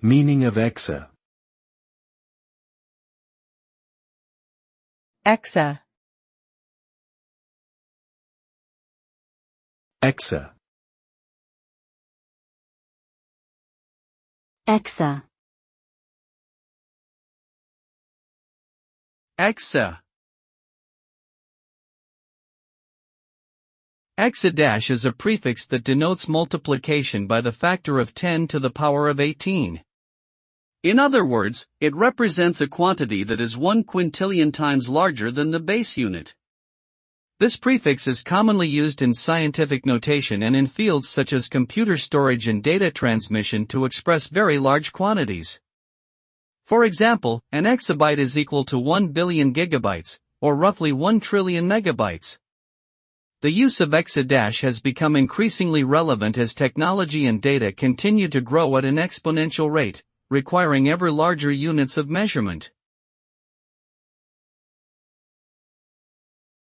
Meaning of exa. Exa. Exa. Exa. Exa. Exa- is a prefix that denotes multiplication by the factor of 10 to the power of 18. In other words, it represents a quantity that is 1 quintillion times larger than the base unit. This prefix is commonly used in scientific notation and in fields such as computer storage and data transmission to express very large quantities. For example, an exabyte is equal to 1 billion gigabytes, or roughly 1 trillion megabytes. The use of exa- has become increasingly relevant as technology and data continue to grow at an exponential rate, requiring ever larger units of measurement.